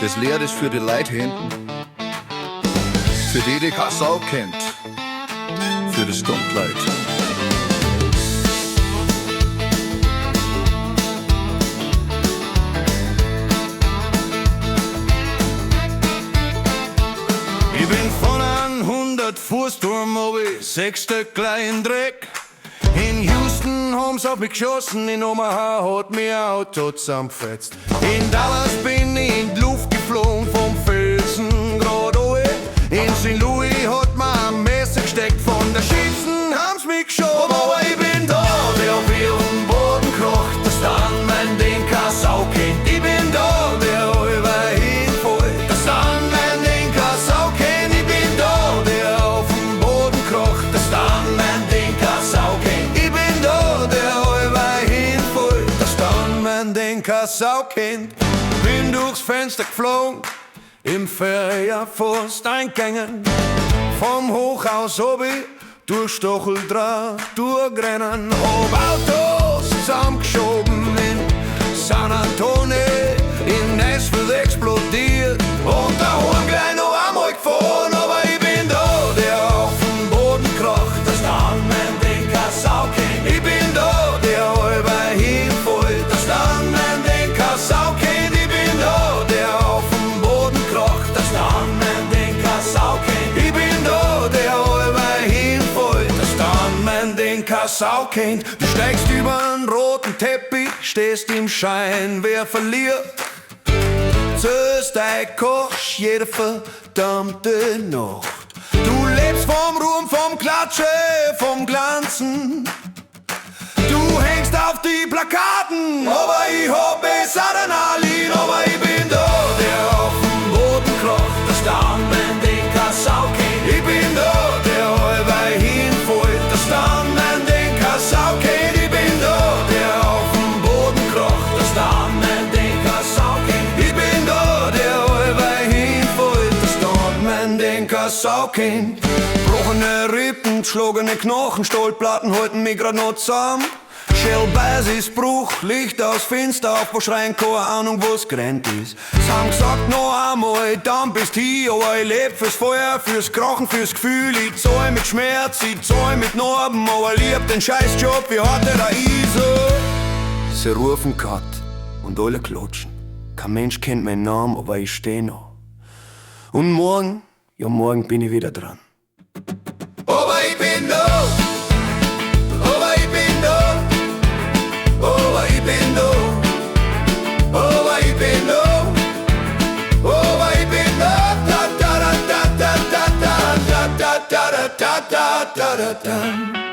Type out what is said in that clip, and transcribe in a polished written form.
Das Leer, das für die Leute hinten, für die keine Sau kennt, für das Dummleid. Ich bin von 100 Fußturm obi, 6 Stück klein Dreck. In Houston haben's auf mich geschossen, in Omaha hat mir ein Auto zusammengefetzt. In Dallas bin ich in die Luft geflogen, vom Felsen grad oben. In St. Louis hat mir ein Messer gesteckt, von der Schützen haben's mich geschoben. Aber ich bin da, der auf ihren Boden krocht, dass dann mein Ding keine Sau kennt. Ich bin da, der über hinfällt, dass dann mein Ding keine Sau kennt. Ich bin da, der auf den Boden krocht, dass dann mein Ding keine Sau kennt. Ich bin da, der über hinfällt, dass dann mein Ding keine Sau kennt. Bin durchs Fenster geflogen, im Ferienforst eingängen, vom Hochhaus obi, durch Stacheldraht durchrennen, hab Autos zusammengeschoben in San Antonio, in Nashville explodiert und daheim gleich noch einmal gefahren. Aber ich bin da, der auf den Boden krocht, dass dann mein Ding keine Sau kennt. Ich bin da, der halber hinfällt, dass dann mein Ding keine Sau kennt. Ich bin da, der auf den Boden krocht, dass dann mein Ding keine Sau kennt. Ich bin da, der halber hinfällt, dass dann mein Ding keine Sau kennt. Du steigst übern roten Teppich, stehst im Schein, wer verliert? Zöst ein Koch jede verdammte Nacht. Du lebst vom Ruhm, vom Klatsche, vom Glanzen. Du hängst auf die Plakaten, aber ich hab es Adrenalin. Aber ich bin da, der auf den Boden krocht, dass dann mein Ding keine Sau kennt. Ich bin da, der halber hinfällt, dass dann mein Ding keine Sau kennt. Ich bin da, der auf den Boden krocht, dass dann mein Ding keine Sau kennt. Ich bin da, der halber hinfällt, dass dann mein Ding keine Sau kennt. Gebrochene Rippen, geschlagene Knochen, Stolplatten halten mich grad noch zusammen. Schellbasisbruch, Licht aus Fenster auf, wo schreien, keine Ahnung, wo's gerannt ist. Sie haben gesagt, noch einmal, dann bist hier, aber ich leb fürs Feuer, fürs Krachen, fürs Gefühl. Ich zahl mit Schmerz, ich zahl mit Narben, aber lieb den Scheißjob, wie hart der da ist. Sie rufen Cut und alle klatschen. Kein Mensch kennt meinen Namen, aber ich steh noch. Und morgen, ja morgen bin ich wieder dran. Aber ich bin da, aber ich bin da, aber ich bin da, aber ich bin da, aber ich bin da, da da da da da da da da da da da da da da.